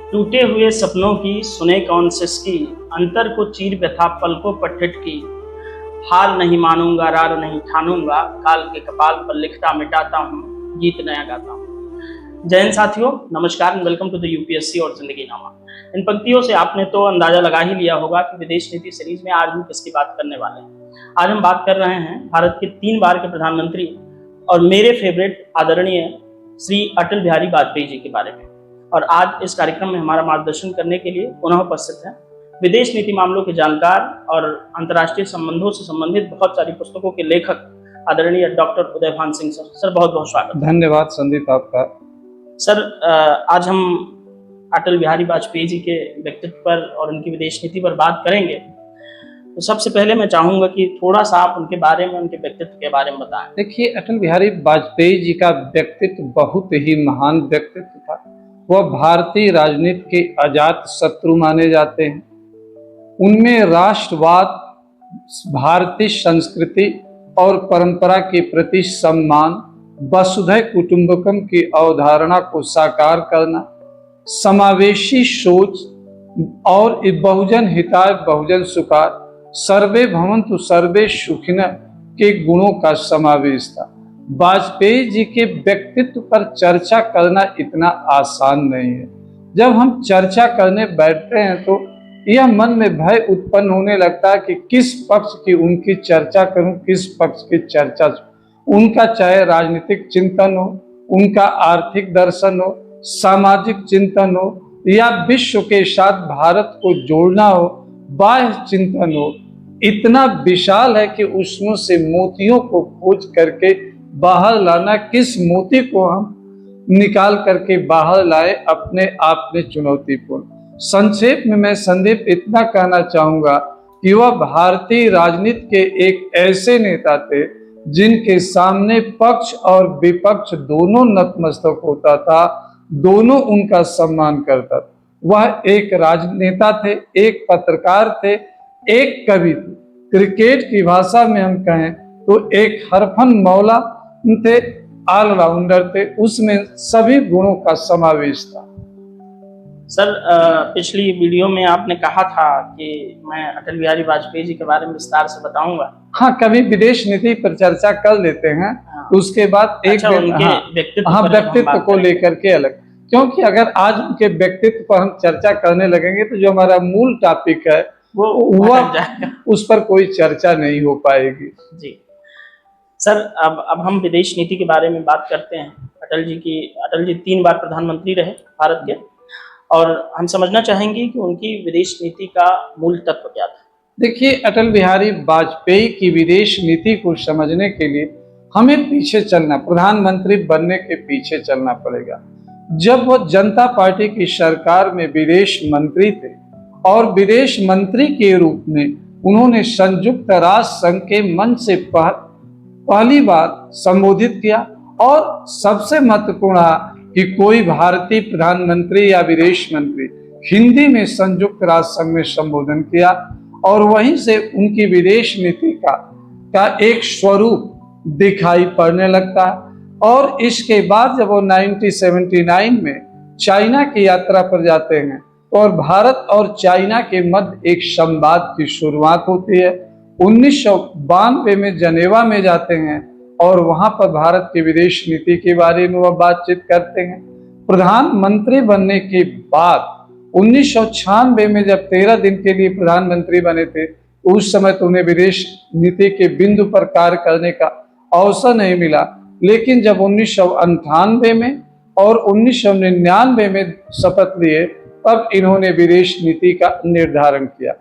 टूटे हुए सपनों की सुने कौन सिसकी, अंतर को चीर व्यथा पलकों पर ठिठकी। हार नहीं मानूंगा, रार नहीं ठानूंगा, काल के कपाल पर लिखता मिटाता हूँ, गीत नया गाता हूँ। जय हिंद साथियों, नमस्कार and welcome to the UPSC और जिंदगी नामा। इन पंक्तियों से आपने तो अंदाजा लगा ही लिया होगा कि विदेश नीति सीरीज में आज हम किसकी बात करने वाले हैं। आज हम बात कर रहे हैं भारत के 3 बार के प्रधानमंत्री और मेरे फेवरेट आदरणीय श्री अटल बिहारी वाजपेयी जी के बारे में। और आज इस कार्यक्रम में हमारा मार्गदर्शन करने के लिए पुनः उपस्थित हैं विदेश नीति मामलों के जानकार और अंतर्राष्ट्रीय संबंधों से संबंधित बहुत सारी पुस्तकों के लेखक आदरणीय doctor Udaybhan Singh sir. Sir बहुत बहुत स्वागत। धन्यवाद संदीप आपका। सर आज हम अटल बिहारी वाजपेयी जी के व्यक्तित्व पर और उनकी विदेश नीति पर बात करेंगे। तो सबसे पहले मैं चाहूंगा कि थोड़ा सा आप उनके बारे में, उनके व्यक्तित्व के बारे में बताएं। देखिए, अटल बिहारी वाजपेयी जी का व्यक्तित्व बहुत ही महान व्यक्तित्व था। वह भारतीय राजनीति के अजात शत्रु माने जाते हैं। उनमें राष्ट्रवाद, भारतीय संस्कृति और परंपरा के प्रति सम्मान, वसुधैव कुटुंबकम की अवधारणा को साकार करना, समावेशी सोच और बहुजन हिताय बहुजन सुखाय, सर्वे भवन्तु सर्वे सुखिनः के गुणों का समावेश था। वाजपेयी जी के व्यक्तित्व पर चर्चा करना इतना आसान नहीं है। जब हम चर्चा करने बैठते हैं तो यह मन में भय उत्पन्न होने लगता है कि किस पक्ष की उनकी चर्चा करूं, किस पक्ष की चर्चा। उनका चाहे राजनीतिक चिंतन हो, उनका आर्थिक दर्शन हो, सामाजिक चिंतन हो या विश्व के साथ भारत को जोड़ना हो, बाह्य चिंतन हो, इतना विशाल है कि उसमें से मोतियों को खोज करके बाहर लाना, किस मोती को हम निकाल करके बाहर लाए, अपने आप में चुनौतीपूर्ण। संक्षेप में मैं संदीप इतना कहना चाहूंगा कि वह भारतीय राजनीति के एक ऐसे नेता थे जिनके सामने पक्ष और विपक्ष दोनों नतमस्तक होता था, दोनों उनका सम्मान करता था। वह एक राजनेता थे, एक पत्रकार थे, एक कवि थे। क्रिकेट की भाषा में हम कहें तो एक हरफन मौला थे, ऑलराउंडर थे। उसमें सभी गुणों का समावेश था। सर पिछली वीडियो में आपने कहा था कि मैं अटल बिहारी वाजपेयी जी के बारे में विस्तार से बताऊंगा। हाँ, कभी विदेश नीति पर चर्चा कर लेते हैं। हाँ। उसके बाद एक व्यक्तित्व को लेकर के अलग, क्योंकि अगर आज उनके व्यक्तित्व पर हम चर्चा करने लगेंगे तो जो हमारा मूल टॉपिक है वो उस पर कोई चर्चा नहीं हो पाएगी। जी सर, अब हम विदेश नीति के बारे में बात करते हैं। अटल जी 3 बार प्रधानमंत्री रहे भारत के, और हम समझना चाहेंगे कि उनकी विदेश नीति का मूल तत्व क्या था। देखिए, अटल बिहारी वाजपेयी की विदेश नीति को समझने के लिए हमें पीछे चलना, प्रधानमंत्री बनने के पीछे चलना पड़ेगा। जब वो जनता पार्टी की सरकार में विदेश मंत्री थे और विदेश मंत्री के रूप में उन्होंने संयुक्त राष्ट्र संघ के मंच से पहली बार संबोधित किया, और सबसे महत्वपूर्ण कि कोई भारतीय प्रधानमंत्री या विदेश मंत्री हिंदी में संयुक्त राष्ट्र संघ में संबोधन किया, और वहीं से उनकी विदेश नीति का एक स्वरूप दिखाई पड़ने लगता। और इसके बाद जब वो 1979 में चाइना की यात्रा पर जाते हैं और भारत और चाइना के मध्य एक संवाद की शुरुआत होती है। 1992 में जनेवा में जाते हैं और वहां पर भारत की विदेश नीति के बारे में वह बातचीत करते हैं। प्रधानमंत्री बनने के बाद 1996 में जब 13 दिन के लिए प्रधानमंत्री बने थे, उस समय तो उन्हें विदेश नीति के बिंदु पर कार्य करने का अवसर नहीं मिला। लेकिन जब 1998 में और 1999 में शपथ लिए, तब इन्होंने विदेश नीति का निर्धारण किया।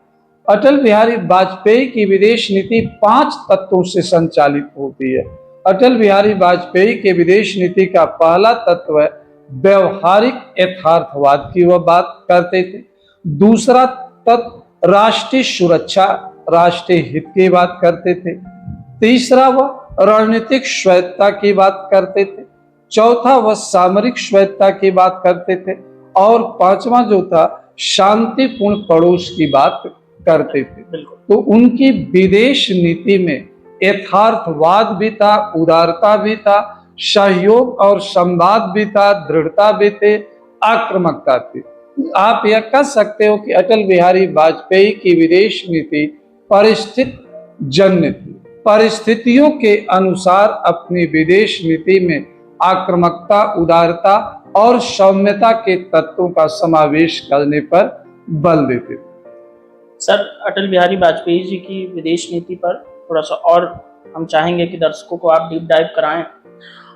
अटल बिहारी वाजपेयी की विदेश नीति 5 तत्वों से संचालित होती है। अटल बिहारी वाजपेयी के विदेश नीति का पहला तत्व है व्यवहारिक यथार्थवाद की वह बात करते थे। दूसरा तत्व राष्ट्रीय सुरक्षा, राष्ट्रीय हित की बात करते थे। तीसरा वह रणनीतिक स्वायत्तता की बात करते थे। चौथा वह सामरिक स्वायत्तता की बात करते थे। और 5वां जो था शांतिपूर्ण पड़ोस की बात करते थे। तो उनकी विदेश नीति में यथार्थवाद भी था, उदारता भी था, सहयोग और संवाद भी था, दृढ़ता भी थे, आक्रामकता थी। आप यह कह सकते हो कि अटल बिहारी वाजपेयी की विदेश नीति परिस्थिति जन्य थी। परिस्थितियों के अनुसार अपनी विदेश नीति में आक्रामकता, उदारता और सौम्यता के तत्वों का समावेश करने पर बल देते थे। सर, अटल बिहारी वाजपेयी जी की विदेश नीति पर थोड़ा सा और हम चाहेंगे कि दर्शकों को आप डीप डाइव कराएं,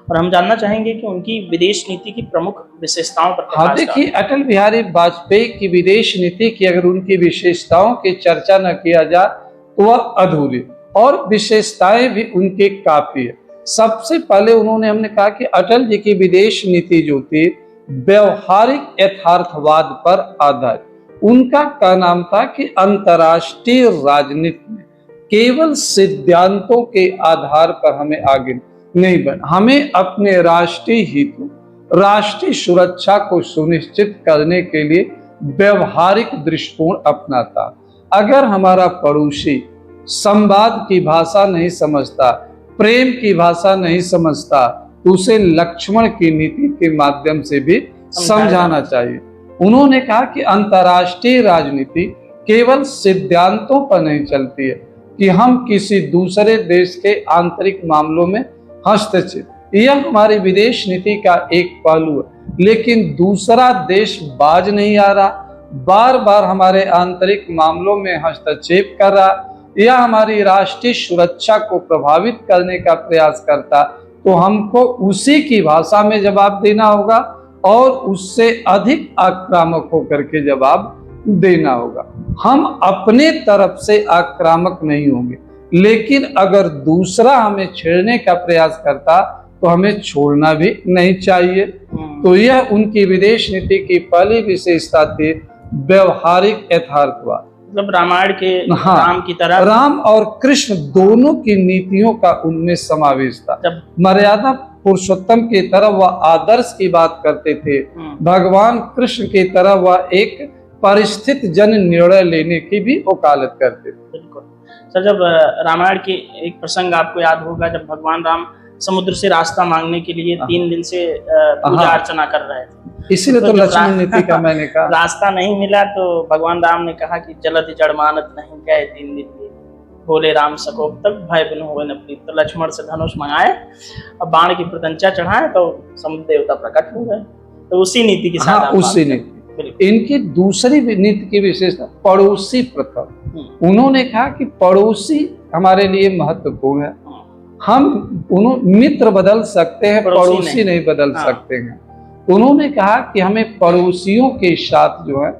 और हम जानना चाहेंगे कि उनकी विदेश नीति की प्रमुख विशेषताओं पर हाँ, देखिए, अटल बिहारी वाजपेयी की विदेश नीति की अगर उनकी विशेषताओं की चर्चा न किया जाए तो वह अधूरी, और विशेषताएं भी उनके काफी है। सबसे पहले उन्होंने, हमने कहा कि अटल जी की विदेश नीति जो थी व्यवहारिक यथार्थवाद पर आधारित। उनका का नाम था कि अंतर्राष्ट्रीय राजनीति में केवल सिद्धांतों के आधार पर हमें आगे नहीं बढ़ना, हमें अपने राष्ट्रीय हितों, राष्ट्रीय सुरक्षा को सुनिश्चित करने के लिए व्यवहारिक दृष्टिकोण अपनाता। अगर हमारा पड़ोसी संवाद की भाषा नहीं समझता, प्रेम की भाषा नहीं समझता, तो उसे लक्ष्मण की नीति के माध्यम से भी समझाना चाहिए। उन्होंने कहा कि अंतर्राष्ट्रीय राजनीति केवल सिद्धांतों पर नहीं चलती है कि हम किसी दूसरे देश के आंतरिक मामलों में हस्तक्षेप, यह हमारी विदेश नीति का एक पहलू है। लेकिन दूसरा देश बाज नहीं आ रहा, बार बार हमारे आंतरिक मामलों में हस्तक्षेप कर रहा, या हमारी राष्ट्रीय सुरक्षा को प्रभावित करने का प्रयास करता, तो हमको उसी की भाषा में जवाब देना होगा और उससे अधिक आक्रामक होकर के जवाब देना होगा। हम अपने तरफ से आक्रामक नहीं होंगे, लेकिन अगर दूसरा हमें छेड़ने का प्रयास करता तो हमें छोड़ना भी नहीं चाहिए। तो यह उनकी विदेश नीति की पहली विशेषता थी, व्यवहारिक यथार्थवाद। मतलब रामायण के राम की तरह राम और कृष्ण दोनों की नीतियों का उनमें समावेश था। जब मर्यादा पुरुषोत्तम की तरह वह आदर्श की बात करते थे, भगवान कृष्ण की तरह वह एक परिस्थिति जन निर्णय लेने की भी वकालत करते थे। बिल्कुल सर, जब रामायण के एक प्रसंग आपको याद होगा, जब भगवान राम समुद्र से रास्ता मांगने के लिए 3 दिन से पूजा अर्चना कर रहे थे, इसीलिए तो लक्ष्मण नीति का मैंने कहा रास्ता नहीं मिला तो भगवान राम ने कहा कि जलधि जड़ मानत नहीं गए 3 दिन बोले राम सकोप तक भय बिन होवे न प्रीत। तो लक्ष्मण से धनुष मंगाए और बाण की प्रत्यंचा चढ़ाए तो समुद्र देवता प्रकट हो गए। तो उसी नीति के साथ उसी नीति। इनकी दूसरी नीति की विशेषता पड़ोसी प्रथा। उन्होंने कहा कि पड़ोसी हमारे लिए महत्वपूर्ण है। हम मित्र बदल सकते हैं, पड़ोसी नहीं बदल सकते हैं। उन्होंने कहा कि हमें पड़ोसियों के साथ जो है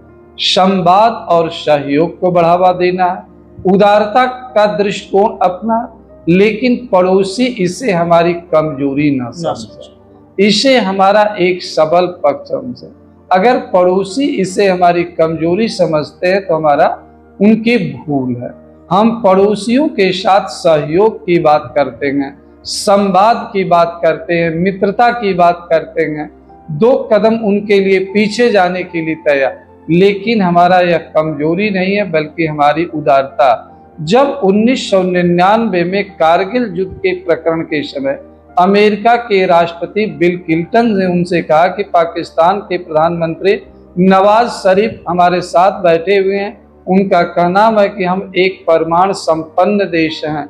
संवाद और सहयोग को बढ़ावा देना है, उदारता का दृष्टिकोण अपना, लेकिन पड़ोसी इसे हमारी कमजोरी न समझे, इसे हमारा एक सबल पक्ष समझे। अगर पड़ोसी इसे हमारी कमजोरी समझते हैं तो हमारा उनकी भूल है। हम पड़ोसियों के साथ सहयोग की बात करते हैं, संवाद की बात करते हैं, मित्रता की बात करते हैं, 2 कदम उनके लिए पीछे जाने के लिए तैयार, लेकिन हमारा यह कमजोरी नहीं है बल्कि हमारी उदारता। जब 1999 में कारगिल युद्ध के प्रकरण के समय अमेरिका के राष्ट्रपति बिल क्लिंटन ने उनसे कहा कि पाकिस्तान के प्रधानमंत्री नवाज शरीफ हमारे साथ बैठे हुए हैं, उनका कहना है कि हम एक परमाणु संपन्न देश हैं।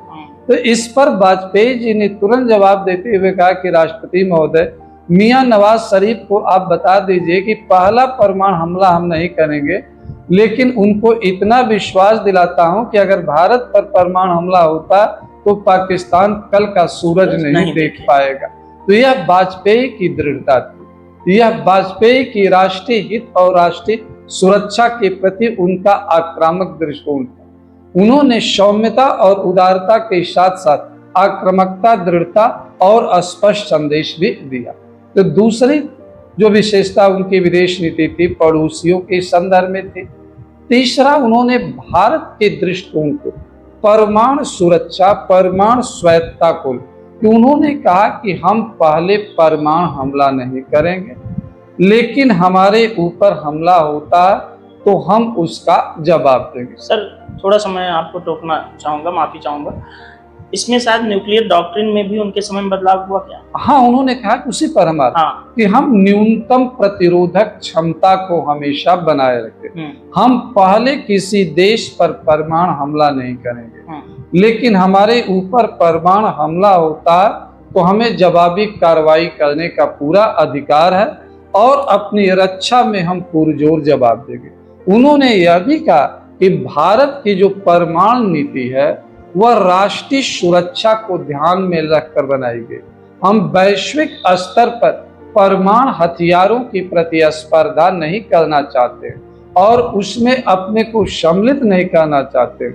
तो इस पर वाजपेयी जी ने तुरंत जवाब देते हुए कहा कि राष्ट्रपति महोदय, मियां नवाज शरीफ को आप बता दीजिए कि पहला परमाणु हमला हम नहीं करेंगे, लेकिन उनको इतना विश्वास दिलाता हूं कि अगर भारत पर परमाणु हमला होता तो पाकिस्तान कल का सूरज नहीं देख पाएगा। तो यह वाजपेयी की दृढ़ता थी, यह वाजपेयी की राष्ट्रीय हित और राष्ट्रीय सुरक्षा के प्रति उनका आक्रामक दृष्टिकोण था। उन्होंने सौम्यता और उदारता के साथ साथ आक्रामकता, दृढ़ता और स्पष्ट संदेश भी दिया। तो दूसरी जो विशेषता उनकी विदेश नीति थी, पड़ोसियों के संदर्भ में थी। तीसरा, उन्होंने भारत के दृष्टिकोण को परमाणु सुरक्षा, परमाणु स्वायत्तता को, कि उन्होंने कहा कि हम पहले परमाणु हमला नहीं करेंगे, लेकिन हमारे ऊपर हमला होता तो हम उसका जवाब देंगे। सर, थोड़ा समय आपको टोकना चाहूँगा, माफ़ी चाहूँगा। इसमें शायद न्यूक्लियर डॉक्ट्रिन में भी उनके समय में बदलाव हुआ क्या? हाँ, उन्होंने कहा कि उसी पर हमारा हाँ। कि हम न्यूनतम प्रतिरोधक क्षमता को हमेशा बनाए रखें। हम पहले किसी देश पर परमाणु हमला नहीं करेंगे, लेकिन हमारे ऊपर परमाणु हमला होता है तो हमें जवाबी कार्रवाई करने का पूरा अधिकार है और अपनी रक्षा में हम पुरजोर जवाब देंगे। उन्होंने यह भी कहा कि भारत की जो परमाणु नीति है वह राष्ट्रीय सुरक्षा को ध्यान में रखकर बनाई गई। हम वैश्विक स्तर पर परमाणु हथियारों की प्रतिस्पर्धा नहीं करना चाहते और उसमें अपने को सम्मिलित नहीं करना चाहते,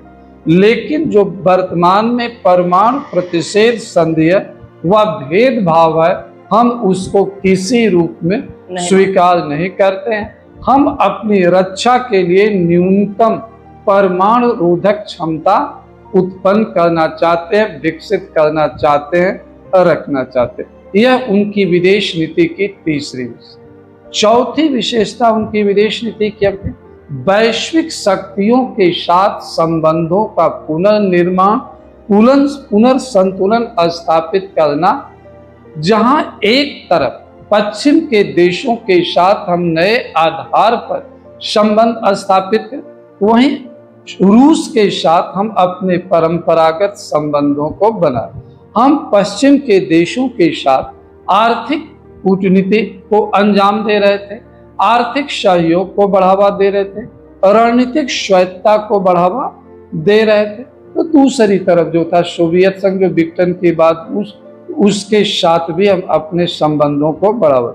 लेकिन जो वर्तमान में परमाणु प्रतिषेध संधि है वह भेदभाव है, हम उसको किसी रूप में स्वीकार नहीं करते हैं। हम अपनी रक्षा के लिए न्यूनतम परमाणु रोधक क्षमता उत्पन्न करना चाहते हैं, विकसित करना चाहते हैं और रखना चाहते हैं। यह उनकी विदेश नीति की तीसरी। चौथी विशेषता उनकी विदेश नीति क्या है? वैश्विक शक्तियों के साथ संबंधों का पुनर्निर्माण, पुनर्संतुलन स्थापित करना। जहां एक तरफ पश्चिम के देशों के साथ हम नए आधार पर संबंध स्थापित करें, वहीं रूस के साथ हम अपने परंपरागत संबंधों को बनाए। हम पश्चिम के देशों के साथ आर्थिक कूटनीति को अंजाम दे रहे थे, आर्थिक सहयोग को बढ़ावा दे रहे थे, रणनीतिक स्वायत्तता को बढ़ावा दे रहे थे। तो दूसरी तरफ जो था सोवियत संघ, जो विघटन के बाद उसके साथ भी हम अपने संबंधों को बढ़ावा।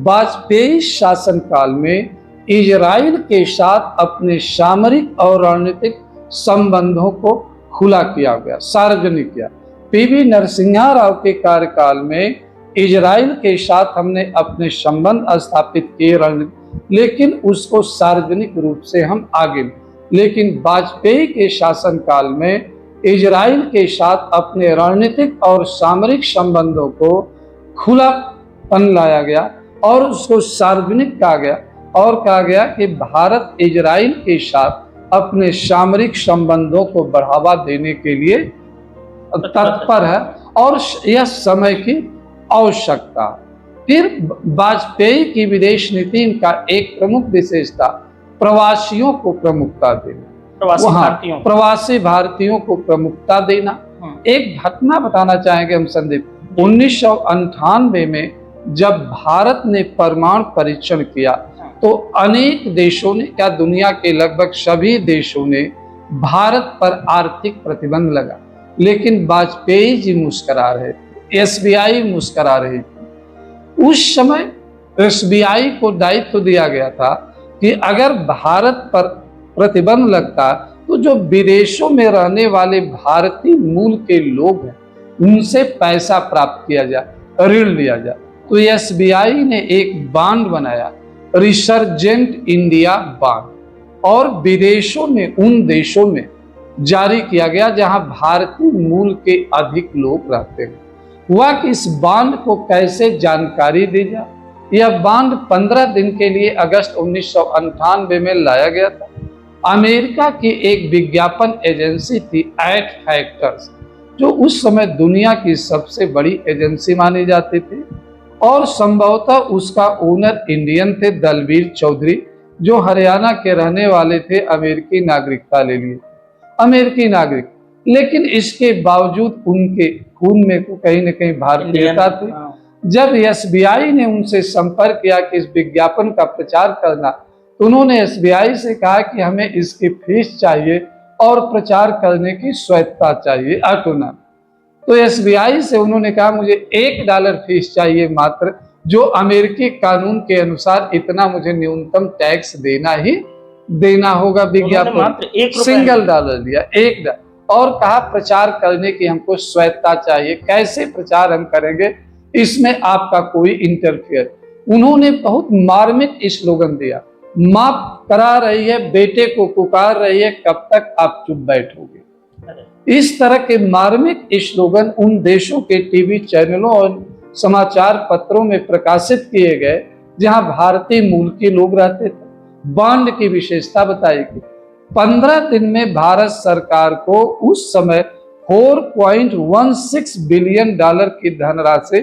वाजपेयी शासनकाल में इजराइल के साथ अपने सामरिक और रणनीतिक संबंधों को खुला किया गया, सार्वजनिक किया। पीवी नरसिम्हा राव के कार्यकाल में इजराइल के साथ हमने अपने संबंध स्थापित किए रणनीतिक, लेकिन उसको सार्वजनिक रूप से हम आगे। लेकिन वाजपेयी के शासनकाल में इजराइल के साथ अपने रणनीतिक और सामरिक संबंधों को खुलापन लाया गया और उसको सार्वजनिक कहा गया और कहा गया कि भारत इजराइल के साथ अपने सामरिक संबंधों को बढ़ावा देने के लिए तत्पर है और यह समय की आवश्यकता। फिर वाजपेयी की विदेश नीति का एक प्रमुख विशेषता प्रवासियों को प्रमुखता देना, प्रवासी भारतीयों को प्रमुखता देना। एक घटना बताना चाहेंगे हम संदीप। 1998 में जब भारत ने परमाणु परीक्षण किया तो अनेक देशों ने, क्या दुनिया के लगभग सभी देशों ने भारत पर आर्थिक प्रतिबंध लगा, लेकिन वाजपेयी जी मुस्कुरा रहे थे, एसबीआई मुस्कुरा रही थी। उस समय एसबीआई को दायित्व दिया गया था कि अगर भारत पर प्रतिबंध लगता तो जो विदेशों में रहने वाले भारतीय मूल के लोग हैं उनसे पैसा प्राप्त किया जाए, ऋण लिया जाए। तो एसबीआई ने एक बांड बनाया, रिसर्जेंट इंडिया बांड, और विदेशों में, उन देशों में जारी किया गया जहां भारतीय मूल के अधिक लोग रहते हैं। हुआ कि इस बांड को कैसे जानकारी दी जाए। यह बांड 15 दिन के लिए अगस्त 1998 में लाया गया था। अमेरिका की एक विज्ञापन एजेंसी थी एड फैक्टर्स, जो उस समय दुनिया की सबसे बड़ी एजेंसी मानी जाती थी, और संभवतः उसका ओनर इंडियन थे, दलबीर चौधरी, जो हरियाणा के रहने वाले थे, अमेरिकी नागरिकता ले लिए, अमेरिकी नागरिक। लेकिन इसके बावजूद उनके खून में कहीं न कहीं भारतीयता थी। जब एसबीआई ने उनसे संपर्क किया कि इस विज्ञापन का प्रचार करना, तो उन्होंने एसबीआई से कहा कि हमें इसकी फीस चाहिए और प्रचार करने की स्वायत्तता चाहिए, ऑटोनॉमी। तो एसबीआई से उन्होंने कहा मुझे $1 फीस चाहिए मात्र, जो अमेरिकी कानून के अनुसार इतना मुझे न्यूनतम टैक्स देना ही देना होगा विज्ञापन। सिंगल $1 लिया, $1, और कहा प्रचार करने की हमको स्वायत्तता चाहिए, कैसे प्रचार हम करेंगे, इसमें आपका कोई इंटरफेयर। उन्होंने बहुत मार्मिक स्लोगन दिया, माँ करा रही है, बेटे को पुकार रही है, कब तक आप चुप बैठोगे। इस तरह के मार्मिक स्लोगन उन देशों के टीवी चैनलों और समाचार पत्रों में प्रकाशित किए गए जहां भारतीय मूल के लोग रहते थे। बांड की विशेषता बताई गई। 15 दिन में भारत सरकार को उस समय $4.16 बिलियन की धनराशि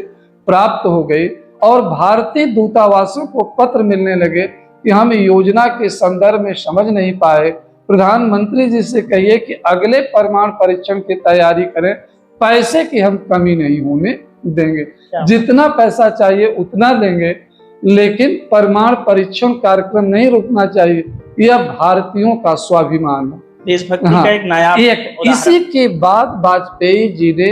प्राप्त हो गई और भारतीय दूतावासों को पत्र मिलने लगे कि हम योजना के संदर्भ में समझ नहीं पाए। प्रधानमंत्री जी से कहिए कि अगले परमाणु परीक्षण की तैयारी करें, पैसे की हम कमी नहीं होने देंगे, जितना पैसा चाहिए उतना देंगे, लेकिन परमाणु परीक्षण कार्यक्रम नहीं रुकना चाहिए। यह भारतीयों का स्वाभिमान है, देशभक्ति का एक नया इसी के बाद वाजपेयी जी ने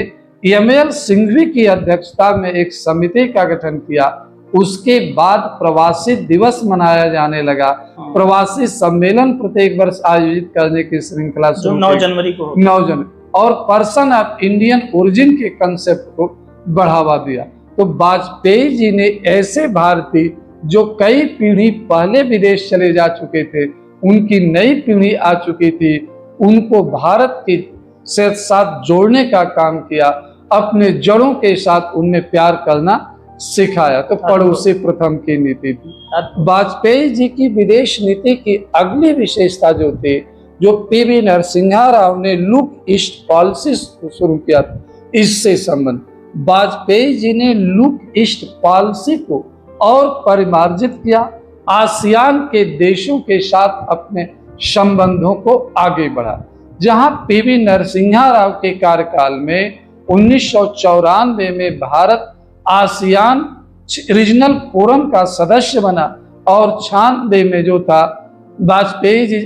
एमएल सिंघवी की अध्यक्षता में एक समिति का गठन किया। उसके बाद प्रवासी दिवस मनाया जाने लगा। प्रवासी सम्मेलन प्रत्येक वर्ष आयोजित करने की श्रृंखला जो 9 जनवरी को 9 जनवरी और पर्सन ऑफ इंडियन ओरिजिन के कंसेप्ट को बढ़ावा दिया। तो वाजपेयी जी ने ऐसे भारतीय जो कई पीढ़ी पहले विदेश चले जा चुके थे, उनकी नई पीढ़ी आ चुकी थी, उनको भारत के साथ जोड़ने का काम किया, अपने जड़ों के साथ उनमें प्यार करना सिखाया। तो पड़ोसी प्रथम की नीति थी। वाजपेयी जी की विदेश नीति की अगली विशेषता जो थी, जो पीवी नरसिम्हा राव ने लुक ईस्ट पॉलिसी शुरू किया था, इससे संबंध वाजपेयी जी ने लुक ईस्ट पॉलिसी को और परिमार्जित किया। आसियान के देशों के साथ अपने संबंधों को आगे बढ़ा। जहां पीवी नरसिम्हा राव के कार्यकाल में 1994 में भारत आसियान रीजनल फोरम का सदस्य बना और 96 में जो था वाजपेयी जी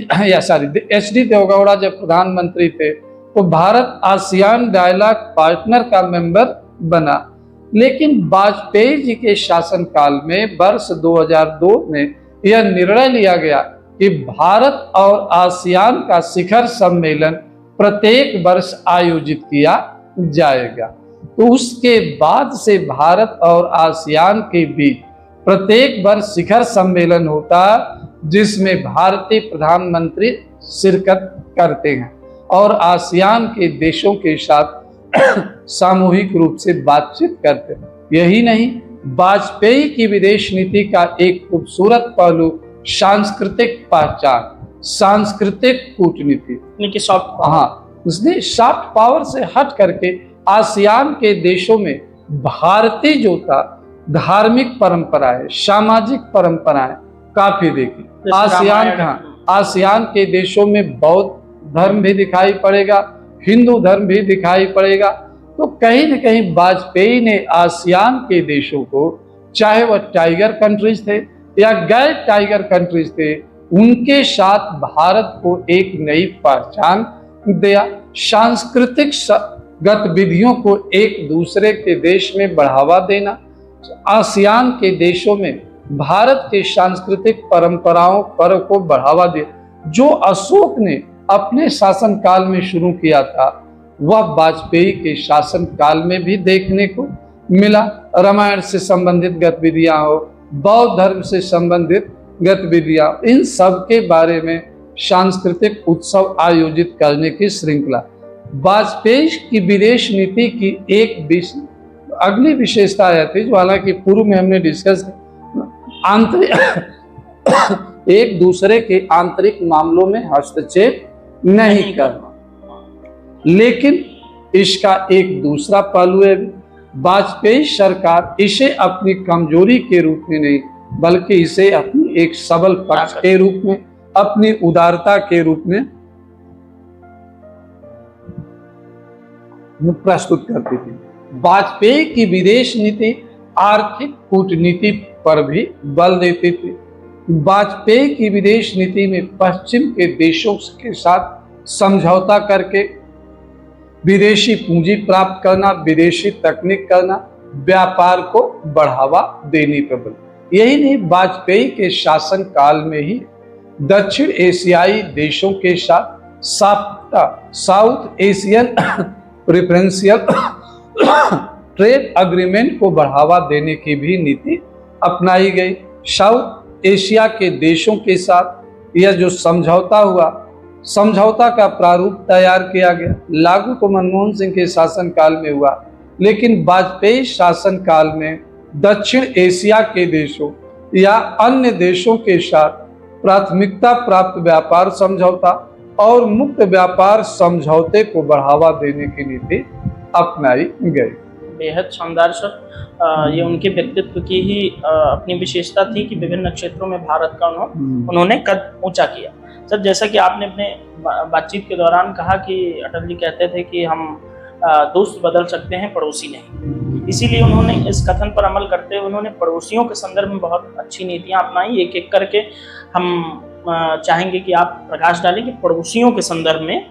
एचडी देवगौड़ा जब प्रधानमंत्री थे तो भारत आसियान डायलॉग पार्टनर का मेंबर बना। लेकिन वाजपेयी जी के शासनकाल में वर्ष 2002 में यह निर्णय लिया गया कि भारत और आसियान का शिखर सम्मेलन प्रत्येक वर्ष आयोजित किया जाएगा। तो उसके बाद से भारत और आसियान के बीच प्रत्येक वर्ष शिखर सम्मेलन होता जिसमें भारतीय प्रधानमंत्री शिरकत करते हैं और आसियान के देशों के साथ सामूहिक रूप से बातचीत करते हैं। यही नहीं, वाजपेयी की विदेश नीति का एक खूबसूरत पहलू सांस्कृतिक पहचान, सांस्कृतिक कूटनीति। उसने सॉफ्ट पावर से हट करके आसियान के देशों में भारतीय जो था धार्मिक परंपराएं, सामाजिक परंपराएं काफी देखी। आसियान के देशों में बौद्ध धर्म भी दिखाई पड़ेगा, हिंदू धर्म भी दिखाई पड़ेगा। तो कहीं न कहीं वाजपेयी ने आसियान के देशों को, चाहे वह टाइगर कंट्रीज थे या गैर टाइगर कंट्रीज थे, उनके साथ भारत को एक नई पहचान दिया। सांस्कृतिक गतिविधियों को एक दूसरे के देश में बढ़ावा देना, आसियान के देशों में भारत के सांस्कृतिक परंपराओं पर्व को बढ़ावा दिया। जो अशोक ने अपने शासन काल में शुरू किया था वह वाजपेयी के शासन काल में भी देखने को मिला। रामायण से संबंधित गतिविधियां हो, बौद्ध धर्म से संबंधित गतिविधियां, इन सब के बारे में सांस्कृतिक उत्सव आयोजित करने की श्रृंखला। वाजपेयी की विदेश नीति की एक अगली विशेषता यह थी, जो हालांकि पूर्व में हमने डिस्कस, आंतरिक एक दूसरे के आंतरिक मामलों में हस्तक्षेप नहीं करना। लेकिन इसका एक दूसरा पहलू है, वाजपेयी सरकार इसे अपनी कमजोरी के रूप में नहीं बल्कि इसे अपनी एक सबल पक्ष के रूप में, अपनी उदारता के रूप में प्रस्तुत करती थी। वाजपेयी की विदेश नीति आर्थिक कूटनीति पर भी बल देती थी। वाजपेयी की विदेश नीति में पश्चिम के देशों के साथ समझौता करके विदेशी पूंजी प्राप्त करना, विदेशी तकनीक करना, व्यापार को बढ़ावा देने पर बल। यही नहीं, वाजपेयी के शासन काल में ही दक्षिण एशियाई देशों के साथ south Asian preferential trade agreement को बढ़ावा देने की भी नीति अपनाई गई। साउथ एशिया के देशों के साथ यह जो समझौता हुआ, समझौता का प्रारूप तैयार किया गया। लागू तो मनमोहन सिंह के शासनकाल में हुआ, लेकिन वाजपेयी शासनकाल में दक्षिण एशिया के देशों या अन्य देशों के साथ प्राथमिकता प्राप्त व्यापार समझौता और मुक्त व्यापार समझौते को बढ़ावा देने की नीति अपनाई गई। बेहद शानदार सर। ये उनके व्यक्तित्व की ही अपनी विशेषता थी कि विभिन्न क्षेत्रों में भारत का उन्होंने कद ऊंचा किया। सर, जैसा कि आपने अपने बातचीत के दौरान कहा कि अटल जी कहते थे कि हम दोस्त बदल सकते हैं, पड़ोसी नहीं। इसीलिए उन्होंने इस कथन पर अमल करते हुए उन्होंने पड़ोसियों के संदर्भ में बहुत अच्छी नीतियां अपनाई। एक एक करके हम चाहेंगे कि आप प्रकाश डालें कि पड़ोसियों के संदर्भ में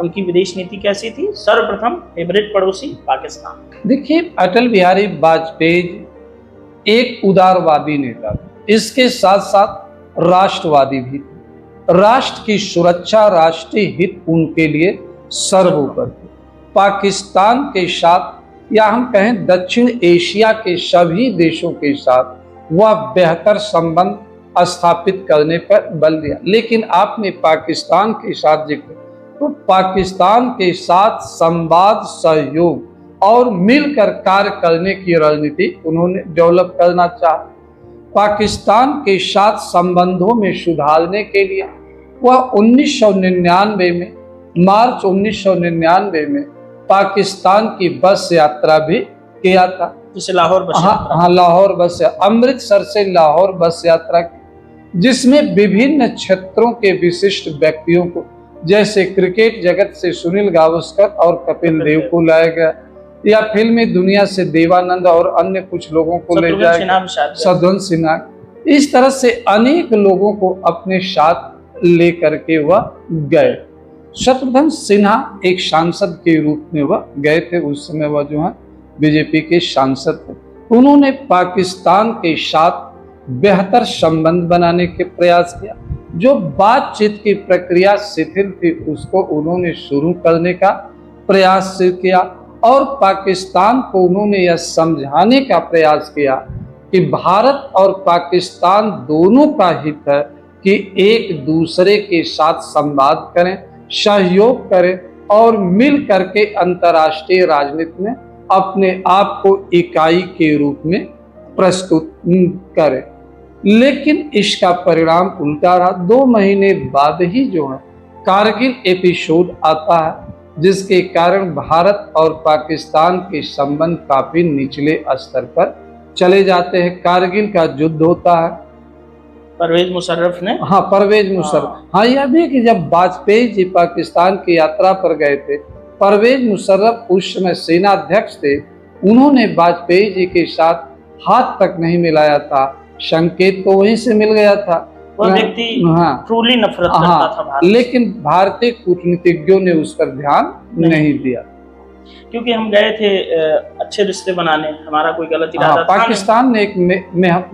उनकी विदेश नीति कैसी थी। सर्वप्रथम फेवरेट पड़ोसी पाकिस्तान। देखिए, अटल बिहारी वाजपेयी एक उदारवादी नेता थे, इसके साथ साथ राष्ट्रवादी भी थे। राष्ट्र की सुरक्षा, राष्ट्रीय हित उनके लिए सर्वोपरि थे। पाकिस्तान के साथ या हम कहें दक्षिण एशिया के सभी देशों के साथ वह बेहतर संबंध स्थापित करने पर बल दिया। लेकिन आपने पाकिस्तान के साथ जिक्र, तो पाकिस्तान के साथ संवाद, सहयोग और मिलकर कार्य करने की रणनीति उन्होंने डेवलप करना चाहा। पाकिस्तान के साथ संबंधों में सुधारने के लिए वह 1999 में, मार्च 1999 में पाकिस्तान की बस यात्रा भी किया था, जिसे लाहौर बस यात्रा। हाँ, लाहौर बस, अमृतसर से लाहौर बस यात्रा की, जिसमें विभिन्न क्षेत्रों के विशिष्ट व्यक्तियों को, जैसे क्रिकेट जगत से सुनील गावस्कर और कपिल देव को लाया गया, या फिल्मी दुनिया से देवानंद और अन्य कुछ लोगों को ले जाया गया, शत्रुघ्न सिन्हा। इस तरह से अनेक लोगों को अपने साथ लेकर के वह गए। शत्रुघ्न सिन्हा एक सांसद के रूप में वह गए थे, उस समय वह जो है बीजेपी के सांसद थे। उन्होंने पाकिस्तान के साथ बेहतर संबंध बनाने के प्रयास किया। जो बातचीत की प्रक्रिया शिथिल थी उसको उन्होंने शुरू करने का प्रयास किया और पाकिस्तान को उन्होंने यह समझाने का प्रयास किया कि भारत और पाकिस्तान दोनों का हित है कि एक दूसरे के साथ संवाद करें, सहयोग करें और मिल करके अंतर्राष्ट्रीय राजनीति में अपने आप को इकाई के रूप में प्रस्तुत करें। लेकिन इसका परिणाम उल्टा रहा। 2 महीने बाद ही जो है कारगिल एपिसोड आता है, जिसके कारण भारत और पाकिस्तान के संबंध काफी निचले स्तर पर चले जाते हैं। कारगिल का युद्ध होता है, परवेज मुशर्रफ ने, हाँ, परवेज मुशर्रफ, हाँ, यह भी कि जब वाजपेयी जी पाकिस्तान की यात्रा पर गए थे, परवेज मुशर्रफ उस समय सेना अध्यक्ष थे, उन्होंने वाजपेयी जी के साथ हाथ तक नहीं मिलाया था। संकेत तो वहीं से मिल गया था। वह व्यक्ति ट्रूली नफरत करता था भारत, लेकिन भारतीय कूटनीतिज्ञों ने उस पर ध्यान नहीं दिया, क्योंकि हम गए थे अच्छे रिश्ते बनाने, हमारा कोई गलत इरादा था। पाकिस्तान ने एक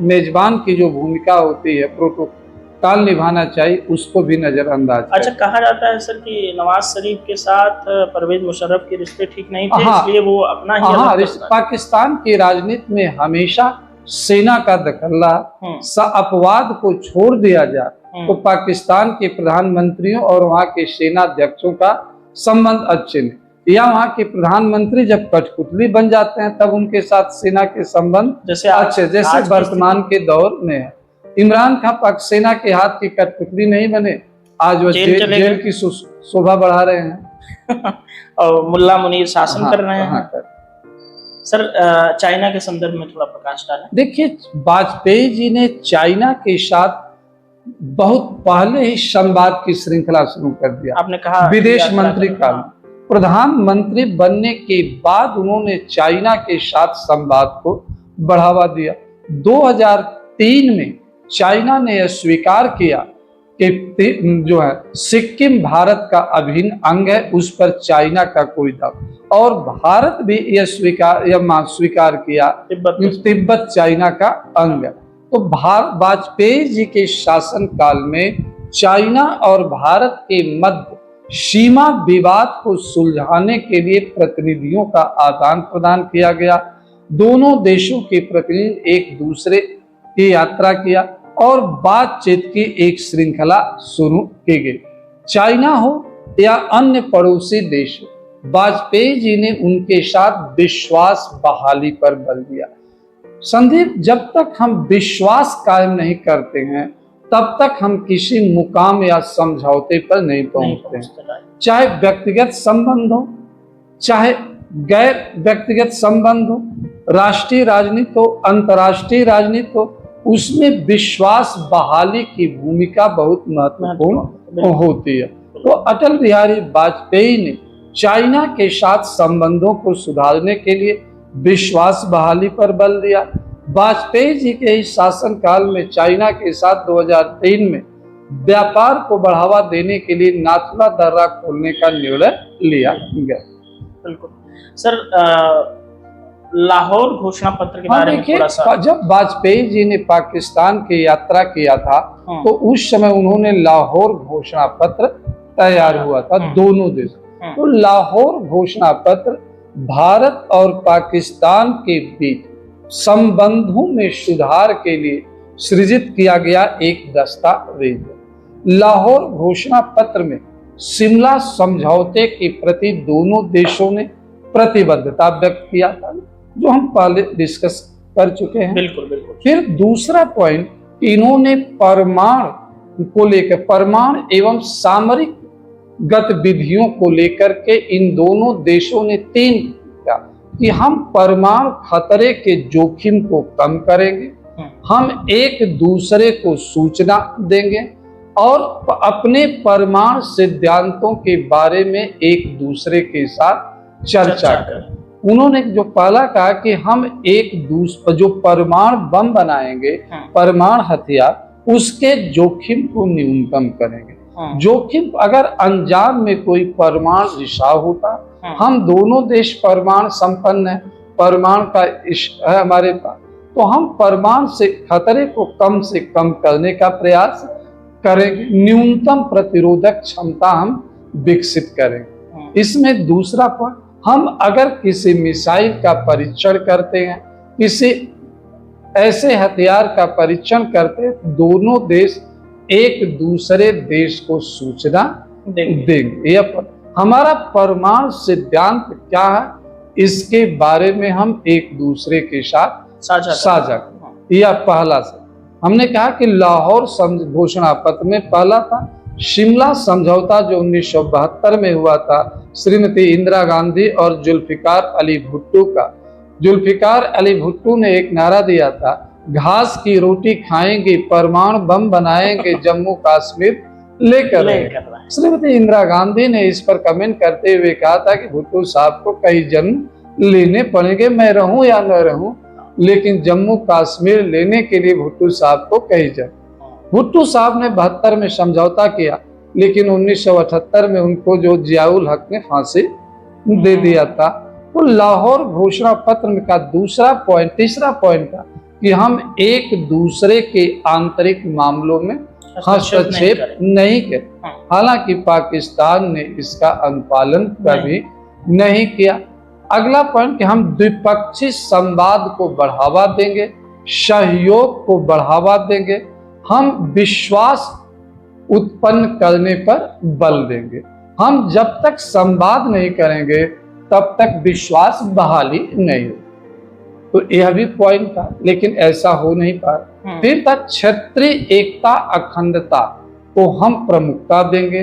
मेजबान की जो भूमिका होती है, प्रोटोकॉल निभाना चाहिए, उसको भी नजरअंदाज। अच्छा, कहा जाता है सर कि नवाज शरीफ के साथ परवेज मुशर्रफ के रिश्ते ठीक नहीं थे, इसलिए वो अपना ही पाकिस्तान की राजनीति में हमेशा सेना का दखल रहा। अपवाद को छोड़ दिया जाए तो पाकिस्तान के प्रधानमंत्रियों और वहाँ के सेना अध्यक्षों का संबंध अच्छे नहीं, या वहाँ के प्रधानमंत्री जब कठपुतली बन जाते हैं तब उनके साथ सेना के संबंध जैसे अच्छे, जैसे वर्तमान के दौर में है। इमरान खान पाक सेना के हाथ की कठपुतली नहीं बने, आज वो जेल की शोभा बढ़ा रहे हैं और मुल्ला मुनीर शासन कर रहे हैं। सर, चाइना के संदर्भ में थोड़ा प्रकाश डालें। देखिए, वाजपेयी जी ने चाइना के साथ बहुत पहले ही संवाद की श्रृंखला शुरू कर दिया। आपने कहा विदेश मंत्री काल, प्रधानमंत्री बनने के बाद उन्होंने चाइना के साथ संवाद को बढ़ावा दिया। 2003 में चाइना ने यह स्वीकार किया कि जो है सिक्किम भारत का अभिन्न अंग है, उस पर चाइना का कोई दाव, और भारत भी यह स्वीकार किया तिब्बत चाइना का अंग है। तो वाजपेयी जी के शासन काल में चाइना और भारत के मध्य सीमा विवाद को सुलझाने के लिए प्रतिनिधियों का आदान प्रदान किया गया। दोनों देशों के प्रतिनिधि एक दूसरे की यात्रा किया और बातचीत की एक श्रृंखला शुरू की गई। चाइना हो या अन्य पड़ोसी देश, वाजपेयी जी ने उनके साथ विश्वास बहाली पर बल दिया। संदीप, जब तक हम विश्वास कायम नहीं करते हैं तब तक हम किसी मुकाम या समझौते पर नहीं पहुंचते हैं। चाहे व्यक्तिगत संबंध हो, चाहे गैर व्यक्तिगत संबंध हो, राष्ट्रीय राजनीति हो, अंतर्राष्ट्रीय राजनीति हो, उसमें विश्वास बहाली की भूमिका बहुत महत्वपूर्ण होती है। तो अटल बिहारी वाजपेयी ने चाइना के साथ संबंधों को सुधारने के लिए विश्वास बहाली पर बल दिया। वाजपेयी जी के ही शासनकाल में चाइना के साथ 2003 में व्यापार को बढ़ावा देने के लिए नाथुला दर्रा खोलने का निर्णय लिया गया। बिल्कुल सर, लाहौर घोषणा पत्र के बारे में थोड़ा सा। जब वाजपेयी जी ने पाकिस्तान की यात्रा किया था तो उस समय उन्होंने लाहौर घोषणा पत्र तैयार हुआ था दोनों देश। तो लाहौर घोषणा पत्र भारत और पाकिस्तान के बीच संबंधों में सुधार के लिए सृजित किया गया एक दस्तावेज है। लाहौर घोषणा पत्र में शिमला समझौते के प्रति दोनों देशों ने प्रतिबद्धता व्यक्त किया था, जो हम पहले डिस्कस कर चुके हैं। बिल्कुल बिल्कुल। फिर दूसरा पॉइंट, इन्होंने परमाणु को लेकर, परमाणु एवं सामरिक गतिविधियों को लेकर के इन दोनों देशों ने तीन किया कि हम परमाणु खतरे के जोखिम को कम करेंगे, हम एक दूसरे को सूचना देंगे और अपने परमाणु सिद्धांतों के बारे में एक दूसरे के साथ चर्चा करें। उन्होंने जो पहला कहा कि हम एक दूसरे जो परमाणु बम बनाएंगे, परमाणु हथियार, उसके जोखिम को न्यूनतम करेंगे। जोखिम, अगर अंजाम में कोई परमाणु रिसाव होता, हम दोनों देश परमाणु संपन्न है, परमाणु का है हमारे पास, तो हम परमाणु से खतरे को कम से कम करने का प्रयास करेंगे, न्यूनतम प्रतिरोधक क्षमता हम विकसित करेंगे। इसमें दूसरा पॉइंट, हम अगर किसी मिसाइल का परीक्षण करते हैं, किसी ऐसे हथियार का परीक्षण करते हैं, दोनों देश एक दूसरे देश को सूचना देंगे। यह हमारा परमाणु सिद्धांत क्या है, इसके बारे में हम एक दूसरे के साथ साझा करें। यह पहला से हमने कहा कि लाहौर घोषणा पत्र में पहला था शिमला समझौता जो 1972 में हुआ था, श्रीमती इंदिरा गांधी और जुल्फिकार अली भुट्टो का। जुल्फिकार अली भुट्टो ने एक नारा दिया था, घास की रोटी खाएंगे, परमाणु बम बनाएंगे, जम्मू कश्मीर लेकर श्रीमती इंदिरा गांधी ने इस पर कमेंट करते हुए कहा था कि भुट्टो साहब को कई जन्म लेने पड़ेंगे, मैं रहूं या न रहूं, लेकिन जम्मू कश्मीर लेने के लिए भुट्टो साहब को कई जन्म। भुट्टो साहब ने 72 में समझौता किया, लेकिन 1978 में उनको जो जियाउल हक ने फांसी दे दिया था। तो लाहौर घोषणा पत्र का दूसरा पॉइंट, तीसरा पॉइंट था कि हम एक दूसरे के आंतरिक मामलों में हस्तक्षेप नहीं करें। हालांकि पाकिस्तान ने इसका अनुपालन कभी नहीं किया। अगला पॉइंट कि हम द्विपक्षीय संवाद को बढ़ावा देंगे, सहयोग को बढ़ावा देंगे, हम विश्वास उत्पन्न करने पर बल देंगे। हम जब तक संवाद नहीं करेंगे तब तक विश्वास बहाली नहीं हो। तो यह भी पॉइंट था, लेकिन ऐसा हो नहीं पाया। फिर था क्षेत्रीय एकता अखंडता को हम प्रमुखता देंगे,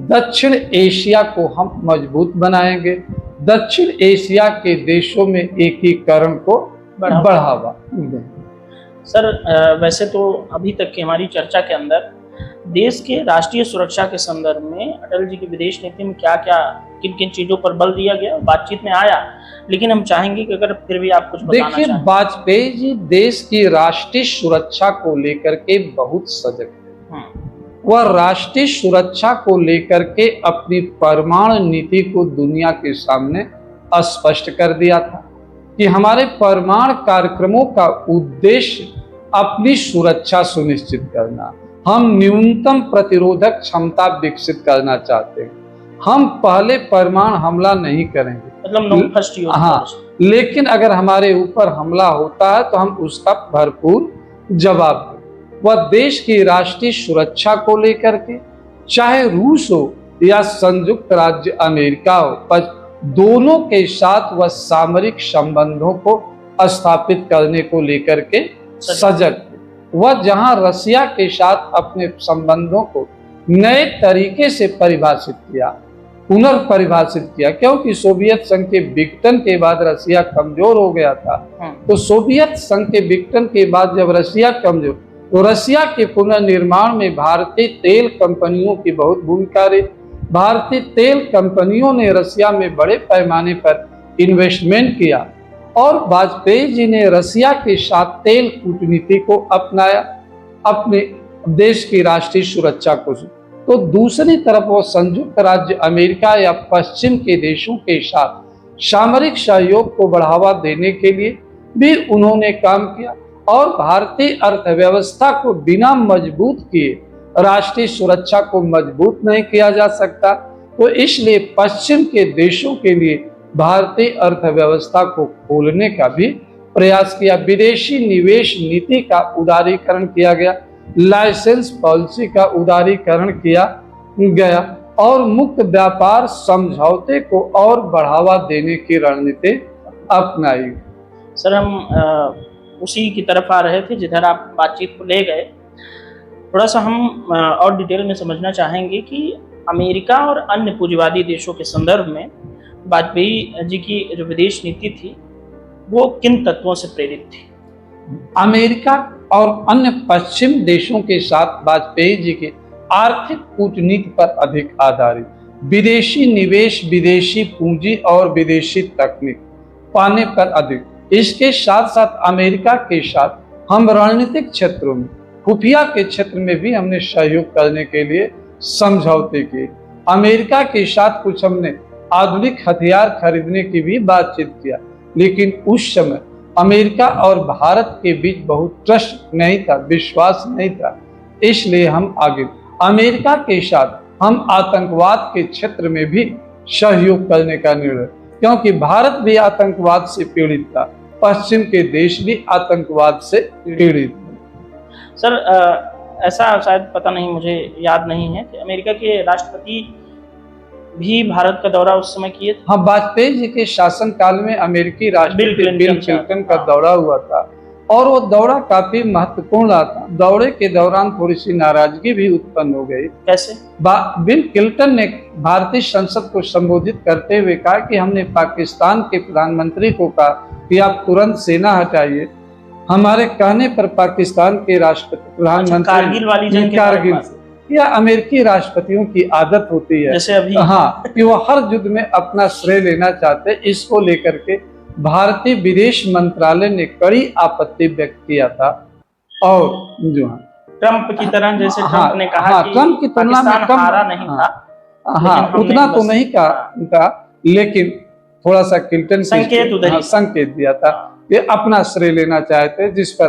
दक्षिण एशिया को हम मजबूत बनाएंगे, दक्षिण एशिया के देशों में एकीकरण को बढ़ावा देंगे। सर, वैसे तो अभी तक की हमारी चर्चा के अंदर देश के राष्ट्रीय सुरक्षा के संदर्भ में अटल जी की विदेश नीति में क्या क्या, किन किन चीजों पर बल दिया गया, बातचीत में आया, लेकिन हम चाहेंगे कि अगर फिर भी आप कुछ बताना चाहें। देखिए, वाजपेयी जी देश की राष्ट्रीय सुरक्षा को लेकर के बहुत सजग थे। वह राष्ट्रीय सुरक्षा को लेकर के अपनी परमाणु नीति को दुनिया के सामने स्पष्ट कर दिया था कि हमारे परमाणु कार्यक्रमों का उद्देश्य अपनी सुरक्षा सुनिश्चित करना, हम न्यूनतम प्रतिरोधक क्षमता विकसित करना चाहते हैं। हम पहले परमाणु हमला नहीं करेंगे, मतलब नो फर्स्ट यूज। हाँ, लेकिन अगर हमारे ऊपर हमला होता है तो हम उसका भरपूर जवाब दें। वह देश की राष्ट्रीय सुरक्षा को लेकर के, चाहे रूस हो या संयुक्त राज्य अमेरिका हो, पर दोनों के साथ वह सामरिक संबंधों को स्थापित करने को लेकर के सजग थे। वह जहां रसिया के साथ अपने संबंधों को नए तरीके से परिभाषित किया, पुनर्परिभाषित किया, क्योंकि सोवियत संघ के विघटन के बाद रसिया कमजोर हो गया था। तो सोवियत संघ के विघटन के बाद जब रसिया कमजोर, तो रसिया के पुनर्निर्माण में भारतीय तेल कंपनियों की बहुत भूमिका रही। भारतीय तेल कंपनियों ने रसिया में बड़े पैमाने पर इन्वेस्टमेंट किया और वाजपेयी जी ने रसिया के साथ तेल कूटनीति को अपनाया अपने देश की राष्ट्रीय सुरक्षा को। तो दूसरी तरफ वो संयुक्त राज्य अमेरिका या पश्चिम के देशों के साथ सामरिक सहयोग को बढ़ावा देने के लिए भी उन्होंने काम किया और भारतीय अर्थव्यवस्था को बिना मजबूत किए राष्ट्रीय सुरक्षा को मजबूत नहीं किया जा सकता। तो इसलिए पश्चिम के देशों के लिए भारतीय अर्थव्यवस्था को खोलने का भी प्रयास किया। विदेशी निवेश नीति का उदारीकरण किया गया, लाइसेंस पॉलिसी का उदारीकरण किया गया और मुक्त व्यापार समझौते को और बढ़ावा देने की रणनीति अपनाई। सर, हम उसी की तरफ आ रहे थे जिधर आप बातचीत को ले गए। थोड़ा सा हम और डिटेल में समझना चाहेंगे कि अमेरिका और अन्य पूंजीवादी देशों के संदर्भ में वाजपेयी जी की जो विदेश नीति थी वो किन तत्वों से प्रेरित थी। अमेरिका और अन्य पश्चिम देशों के साथ वाजपेयी जी की आर्थिक कूटनीति पर अधिक आधारित, विदेशी निवेश, विदेशी पूंजी और विदेशी तकनीक पाने पर अधिक। इसके साथ साथ अमेरिका के साथ हम रणनीतिक क्षेत्रों में, खुफिया के क्षेत्र में भी हमने सहयोग करने के लिए समझौते किए। अमेरिका के साथ कुछ हमने आधुनिक हथियार खरीदने की भी बातचीत किया, लेकिन उस समय अमेरिका और भारत के बीच बहुत ट्रस्ट नहीं था, विश्वास नहीं था। इसलिए हम आगे अमेरिका के साथ हम आतंकवाद के क्षेत्र में भी सहयोग करने का निर्णय, क्योंकि भारत भी आतंकवाद से पीड़ित था, पश्चिम के देश भी आतंकवाद से पीड़ित थे। सर, ऐसा शायद पता नहीं, मुझे याद नहीं है कि अमेरिका के राष्ट्रपति भी भारत का दौरा उस समय किए थे। हाँ, वाजपेयी जी के शासनकाल में अमेरिकी राष्ट्रपति बिल क्लिंटन का दौरा हुआ था और वो दौरा काफी महत्वपूर्ण रहा था। दौरे के दौरान थोड़ी सी नाराजगी भी उत्पन्न हो गई। कैसे? बिल क्लिंटन ने भारतीय संसद को संबोधित करते हुए कहा कि हमने पाकिस्तान के प्रधानमंत्री को कहा कि आप तुरंत सेना हटाइए। हमारे कहने पर पाकिस्तान के राष्ट्रपति प्रधानमंत्री कारगिल वाली जंग के कारगिल से, या अमेरिकी राष्ट्रपतियों की आदत होती है जैसे अभी, हाँ, कि वो हर युद्ध में अपना श्रेय लेना चाहते। इसको लेकर के भारतीय विदेश मंत्रालय ने कड़ी आपत्ति व्यक्त किया था और जो ट्रंप की तरह, जैसे ट्रंप ने कहा कि ट्रंप की तुलना में कम हारा नहीं था, हाँ, उतना तो नहीं कहा, लेकिन थोड़ा सा क्लिंटन संकेत दिया था कि अपना श्रेय लेना चाहते, जिस पर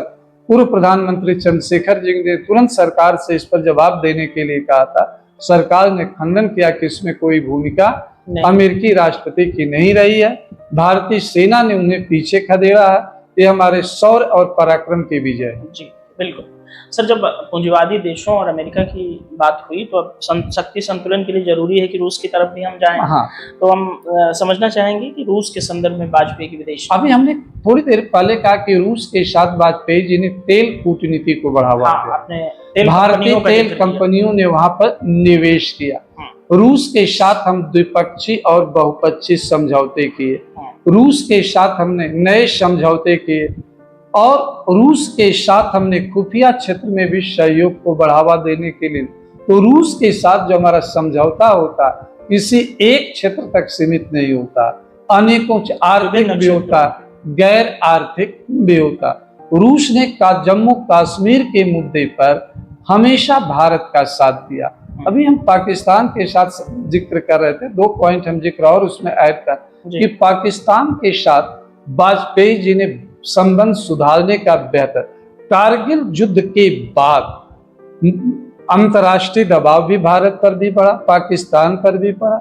पूर्व प्रधानमंत्री चंद्रशेखर जी ने तुरंत सरकार से इस पर जवाब देने के लिए कहा था। सरकार ने खंडन किया कि इसमें कोई भूमिका अमेरिकी राष्ट्रपति की नहीं रही है, भारतीय सेना ने उन्हें पीछे खदेड़ा है, ये हमारे शौर्य और पराक्रम की विजय है। जी बिल्कुल। सर, जब पूंजीवादी देशों और अमेरिका की बात हुई तो अब शक्ति संतुलन के लिए जरूरी है कि रूस की तरफ भी हम जाएं। हाँ, तो हम समझना चाहेंगे कि रूस के संदर्भ में वाजपेयी की विदेश, अभी हमने थोड़ी देर पहले कहा कि रूस के साथ वाजपेयी जी ने तेल कूटनीति को बढ़ावा दिया। भारतीय तेल कंपनियों ने वहां पर निवेश किया। रूस के साथ हम द्विपक्षीय और बहुपक्षीय समझौते किए। रूस के साथ हमने नए समझौते किए और रूस के साथ हमने खुफिया क्षेत्र में भी सहयोग को बढ़ावा देने के लिए, तो रूस के साथ जो हमारा समझौता होता किसी एक क्षेत्र तक सीमित नहीं होता, अनेकों आर्थिक भी होता, गैर आर्थिक भी होता। रूस ने जम्मू कश्मीर के मुद्दे पर हमेशा भारत का साथ दिया। अभी हम पाकिस्तान के साथ जिक्र कर रहे थे, 2 पॉइंट हम जिक्र और उसमें ऐड कर कि पाकिस्तान के साथ वाजपेयी जी ने संबंध सुधारने का बेहतर, कारगिल युद्ध के बाद अंतर्राष्ट्रीय दबाव भी भारत पर भी पड़ा, पाकिस्तान पर भी पड़ा।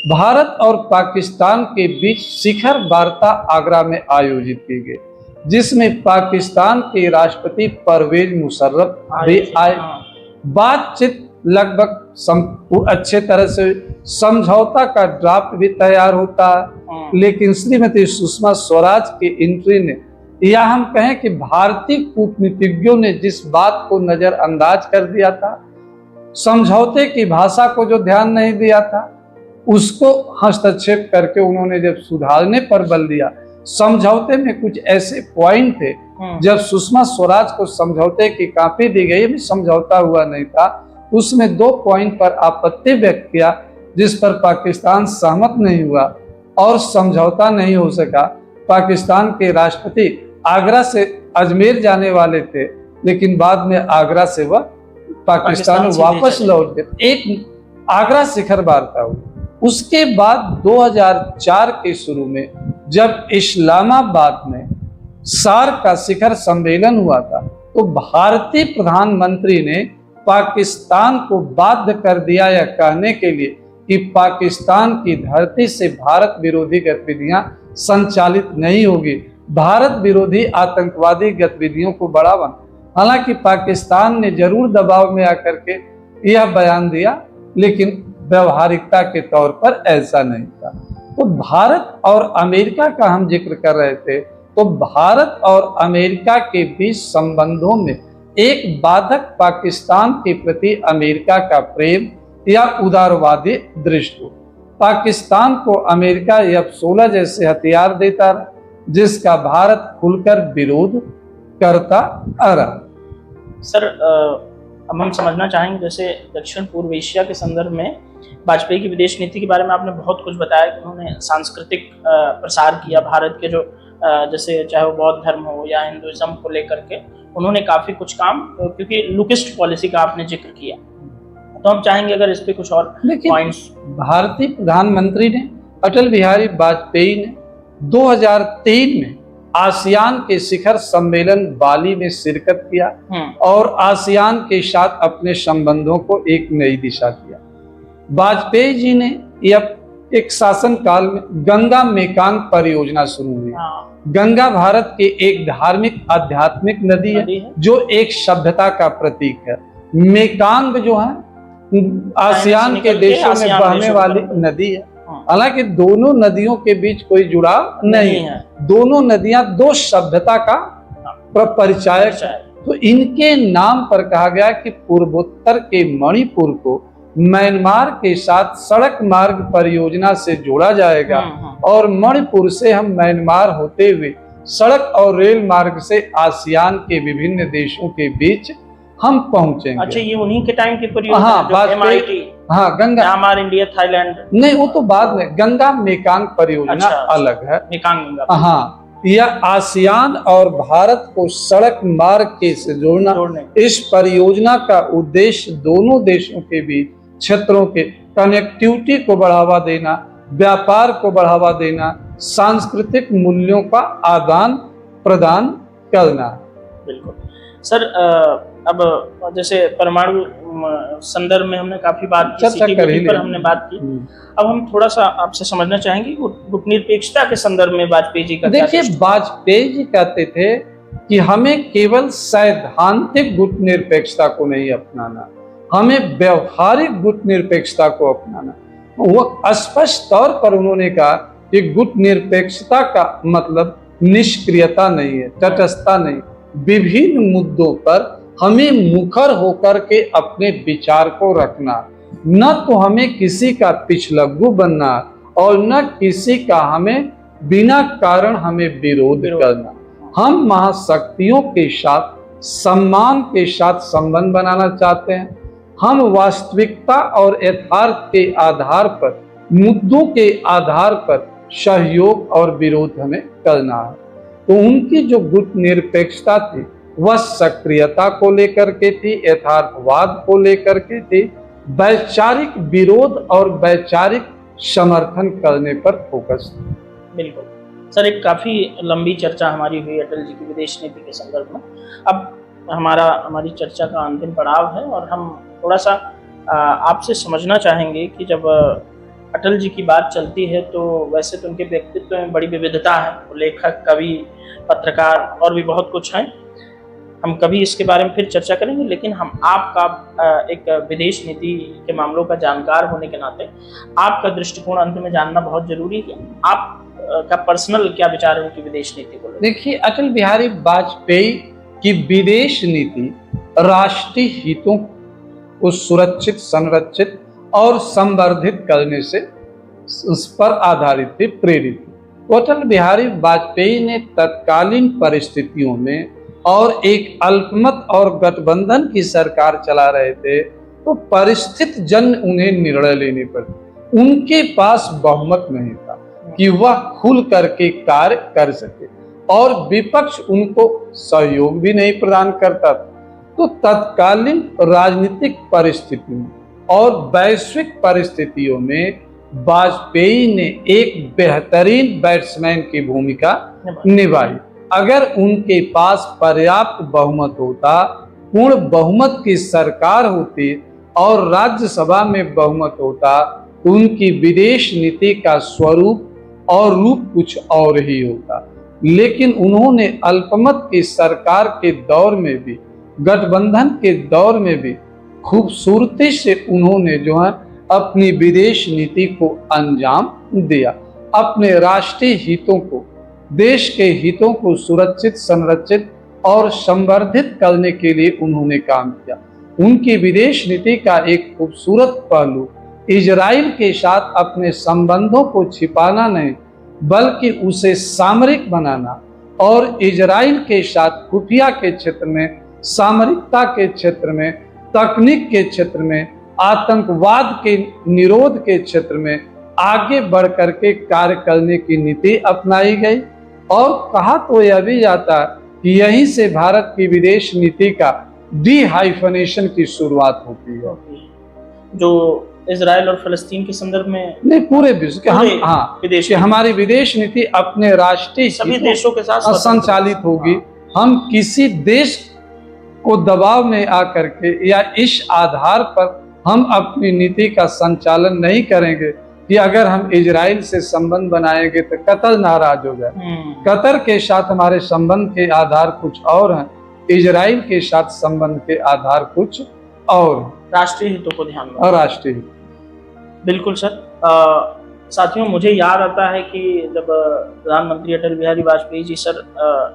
भारत और पाकिस्तान के बीच शिखर वार्ता आगरा में आयोजित की गई, जिसमें पाकिस्तान के राष्ट्रपति परवेज मुशर्रफ भी आए। बातचीत लगभग अच्छे तरह से, समझौता का ड्राफ्ट भी तैयार होता है, लेकिन श्रीमती सुषमा स्वराज की एंट्री ने या हम कहें कि भारतीय कूटनीतिज्ञों ने जिस बात को नजरअंदाज कर दिया था, समझौते की भाषा को जो ध्यान नहीं दिया था, उसको हस्तक्षेप करके उन्होंने जब सुधारने पर बल दिया। समझौते में कुछ ऐसे पॉइंट थे, जब सुषमा स्वराज को समझौते की कॉपी दी गई, भी समझौता हुआ नहीं था, उसमें 2 पॉइंट पर आपत्ति व्यक्त किया जिस पर पाकिस्तान सहमत नहीं हुआ और समझौता नहीं हो सका। पाकिस्तान के राष्ट्रपति आगरा से अजमेर जाने वाले थे, लेकिन बाद में आगरा से वह पाकिस्तान वापस लौट गए। एक आगरा शिखर वार्ता हुई। उसके बाद 2004 के शुरू में जब इस्लामाबाद में सार्क का शिखर सम्मेलन हुआ था, तो भारतीय प्रधानमंत्री ने पाकिस्तान को बाध्य कर दिया यह कहने के लिए कि पाकिस्तान की धरती से भारत विरोधी गतिविधियां संचालित नहीं होगी, भारत विरोधी आतंकवादी गतिविधियों को बढ़ावा। हालांकि पाकिस्तान ने जरूर दबाव में आकर के यह बयान दिया, लेकिन व्यवहारिकता के तौर पर ऐसा नहीं था। तो भारत और अमेरिका का हम जिक्र कर रहे थे, तो भारत और अमेरिका के बीच संबंधों में एक बाधक पाकिस्तान के प्रति अमेरिका का प्रेम या उदारवादी दृष्टि। पाकिस्तान को अमेरिका F-16 जैसे हथियार देता रहा, जिसका भारत खुलकर विरोध करता आ रहा। सर, अब हम समझना चाहेंगे, जैसे दक्षिण पूर्व एशिया के संदर्भ में वाजपेयी की विदेश नीति के बारे में आपने बहुत कुछ बताया कि उन्होंने सांस्कृतिक प्रसार किया भारत के, जो जैसे चाहे वो बौद्ध धर्म हो या हिंदुइज्म को लेकर के उन्होंने काफी कुछ काम, क्योंकि लुकिस्ट पॉलिसी का आपने जिक्र किया, तो हम चाहेंगे अगर इस पे कुछ और पॉइंट्स। भारतीय प्रधानमंत्री ने, अटल बिहारी वाजपेयी ने 2003 में आसियान के शिखर सम्मेलन बाली में शिरकत किया और आसियान के साथ अपने संबंधों को एक नई दिशा दिया। वाजपेयी जी ने एक शासन काल में गंगा मेकांग परियोजना शुरू हुई। गंगा भारत की एक धार्मिक आध्यात्मिक नदी है जो एक सभ्यता का प्रतीक है। मेकांग जो है आसियान के देशों में बहने वाली नदी है। हालांकि दोनों नदियों के बीच कोई जुड़ाव नहीं है, दोनों नदियां दो सभ्यता का परिचायक है। तो इनके नाम पर कहा गया कि पूर्वोत्तर के मणिपुर को म्यांमार के साथ सड़क मार्ग परियोजना से जोड़ा जाएगा और मणिपुर से हम म्यांमार होते हुए सड़क और रेल मार्ग से आसियान के विभिन्न देशों के बीच हम पहुंचेंगे। अच्छा, ये उन्हीं के टाइम की परियोजना? हाँ, गंगा म्यांमार, इंडिया, थाईलैंड नहीं, वो तो बाद में। गंगा मेकांग परियोजना अलग है। मेकांग, हाँ, यह आसियान और भारत को सड़क मार्ग के से जोड़ना। इस परियोजना का उद्देश्य दोनों देशों के बीच क्षेत्रों के कनेक्टिविटी को बढ़ावा देना, व्यापार को बढ़ावा देना, सांस्कृतिक मूल्यों का आदान प्रदान करना। बिल्कुल सर, अब जैसे परमाणु संदर्भ में हमने काफी बात की, CTBT पर हमने बात की। अब हम थोड़ा सा आपसे समझना चाहेंगे गुटनिरपेक्षता के संदर्भ में वाजपेयी जी का। देखिए, वाजपेयी जी कहते थे कि हमें केवल सैद्धांतिक गुटनिरपेक्षता को नहीं अपनाना, हमें व्यवहारिक गुटनिरपेक्षता को अपनाना। वो स्पष्ट तौर पर उन्होंने कहा कि गुटनिरपेक्षता का मतलब निष्क्रियता नहीं है, तटस्थता नहीं। विभिन्न मुद्दों पर हमें मुखर होकर के अपने विचार को रखना, न तो हमें किसी का पिछलग्गू बनना और न किसी का हमें बिना कारण हमें विरोध करना। हम महाशक्तियों के साथ सम्मान के साथ संबंध बनाना चाहते हैं। हम वास्तविकता और यथार्थ के आधार पर, मुद्दों के आधार पर सहयोग और विरोध हमें करना है। तो उनकी जो गुटनिरपेक्षता थी वह सक्रियता को लेकर के थी, यथार्थवाद को लेकर के थी, वैचारिक विरोध और वैचारिक समर्थन करने पर फोकस थी। बिल्कुल सर, एक काफी लंबी चर्चा हमारी हुई अटल जी की विदेश नीति के संदर्भ में। अब हमारी चर्चा का अंतिम पड़ाव है और हम थोड़ा सा आपसे समझना चाहेंगे कि जब अटल जी की बात चलती है तो वैसे तो उनके व्यक्तित्व में बड़ी विविधता है। वो लेखक, कवि, पत्रकार और भी बहुत कुछ हैं। हम कभी इसके बारे में फिर चर्चा करेंगे, लेकिन हम आपका एक विदेश नीति के मामलों का जानकार होने के नाते आपका दृष्टिकोण अंत में जानना बहुत जरूरी है। आप का पर्सनल क्या विचार है उनकी विदेश नीति को लेकर? देखिए, अटल बिहारी वाजपेयी की विदेश नीति राष्ट्रीय हितों को सुरक्षित, संरक्षित और संवर्धित करने से उस पर आधारित थी, प्रेरित थी। तो अटल बिहारी वाजपेयी ने तत्कालीन परिस्थितियों में और एक अल्पमत और गठबंधन की सरकार चला रहे थे, तो परिस्थिति जन उन्हें निर्णय लेने पड़े। उनके पास बहुमत नहीं था कि वह खुल करके कार्य कर सके और विपक्ष उनको सहयोग भी नहीं प्रदान करता था। तो तत्कालीन राजनीतिक परिस्थिति में और वैश्विक परिस्थितियों में वाजपेयी ने एक बेहतरीन बैट्समैन की भूमिका निभाई। अगर उनके पास पर्याप्त बहुमत होता, पूर्ण बहुमत की सरकार होती और राज्यसभा में बहुमत होता, तो उनकी विदेश नीति का स्वरूप और रूप कुछ और ही होता। लेकिन उन्होंने अल्पमत की सरकार के दौर में भी, गठबंधन के दौर में भी खूबसूरती से उन्होंने जो है अपनी विदेश नीति को अंजाम दिया। अपने राष्ट्रीय हितों को, देश के हितों को सुरक्षित, संरक्षित और संवर्धित करने के लिए उन्होंने काम किया। उनकी विदेश नीति का एक खूबसूरत पहलू इजराइल के साथ अपने संबंधों को छिपाना नहीं, बल्कि उसे सामरिक बनाना और इजराइल के साथ खुफिया के क्षेत्र में, सामरिकता के क्षेत्र में, तकनीक के क्षेत्र में, आतंकवाद के निरोध के क्षेत्र में आगे बढ़ करके कार्य करने की नीति अपनाई गई। और कहा तो यह भी जाता है कि यहीं से भारत की विदेश नीति का डिहाइफनेशन की शुरुआत होती है, जो इजराइल और फिलिस्तीन के संदर्भ में नहीं, पूरे विश्व के हम हमारी विदेश नीति अपने राष्ट्रीय सभी देशों के साथ संचालित होगी। हम किसी देश को दबाव में आकर के या इस आधार पर हम अपनी नीति का संचालन नहीं करेंगे कि अगर हम इजराइल से संबंध बनाएंगे तो कतर नाराज हो जाए। कतर के साथ हमारे संबंध के आधार कुछ और हैं, इजराइल के साथ संबंध के आधार कुछ और। राष्ट्रीय हितों को ध्यान में, राष्ट्रीय हित, बिल्कुल सर। साथियों, मुझे याद आता है कि जब प्रधानमंत्री अटल बिहारी वाजपेयी जी सर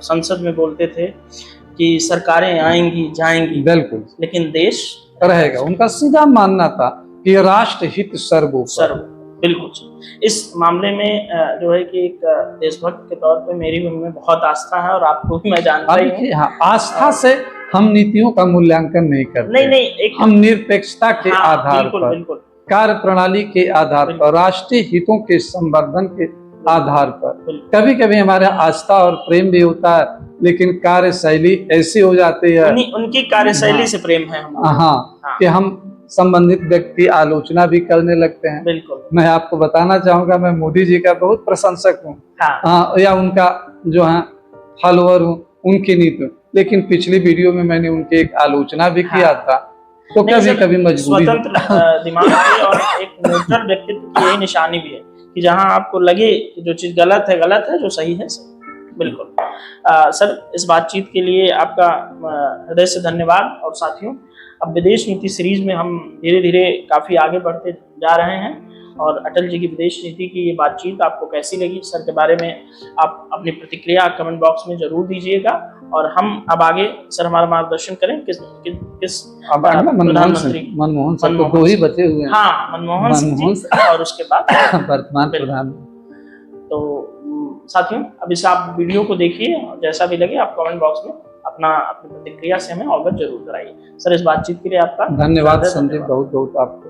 संसद में बोलते थे कि सरकारें आएंगी जाएंगी, बिल्कुल, लेकिन देश रहेगा। उनका सीधा मानना था कि राष्ट्र हित सर्वोपरि। बिल्कुल। इस मामले में जो है कि एक देशभक्त के तौर पे मेरी भी उनमें बहुत आस्था है और आपको भी मैं जानता ही हूं। आस्था से हम नीतियों का मूल्यांकन नहीं करते। नहीं, हम निरपेक्षता के आधार पर, कार्य प्रणाली के आधार पर, राष्ट्रीय हितों के संवर्धन के आधार पर, कभी कभी हमारा आस्था और प्रेम भी होता है, लेकिन कार्यशैली ऐसी हो जाती है, उनकी कार्यशैली से प्रेम है कि हम संबंधित व्यक्ति आलोचना भी करने लगते हैं। बिल्कुल। मैं आपको बताना चाहूंगा, मैं मोदी जी का बहुत प्रशंसक हूँ, या उनका जो है फॉलोअर हूँ, उनकी नीति। लेकिन पिछली वीडियो में मैंने उनकी एक आलोचना भी किया था, तो कभी कभी मजबूरी, स्वतंत्र दिमाग की और एक न्यूट्रल व्यक्तित्व की यही निशानी भी है कि जहां आपको लगे कि जो चीज गलत है, जो सही है सही। बिल्कुल। सर, इस बातचीत के लिए आपका हृदय से धन्यवाद। और साथियों, अब विदेश नीति सीरीज में हम धीरे धीरे काफी आगे बढ़ते जा रहे हैं, और अटल जी की विदेश नीति की ये बातचीत आपको कैसी लगी सर के बारे में आप अपनी प्रतिक्रिया कमेंट बॉक्स में जरूर दीजिएगा। और हम अब आगे सर हमारा मार्गदर्शन करें किस मनमोहन सिंह, दो ही बचे हुए हैं। मनमोहन सिंह और उसके बाद वर्तमान प्रधान। तो साथियों, अब इस आप वीडियो को देखिए और जैसा भी लगे आप कमेंट बॉक्स में अपनी प्रतिक्रिया से हमें अवगत जरूर कराइए। सर, इस बातचीत के लिए आपका धन्यवाद संदीप, बहुत बहुत आपको।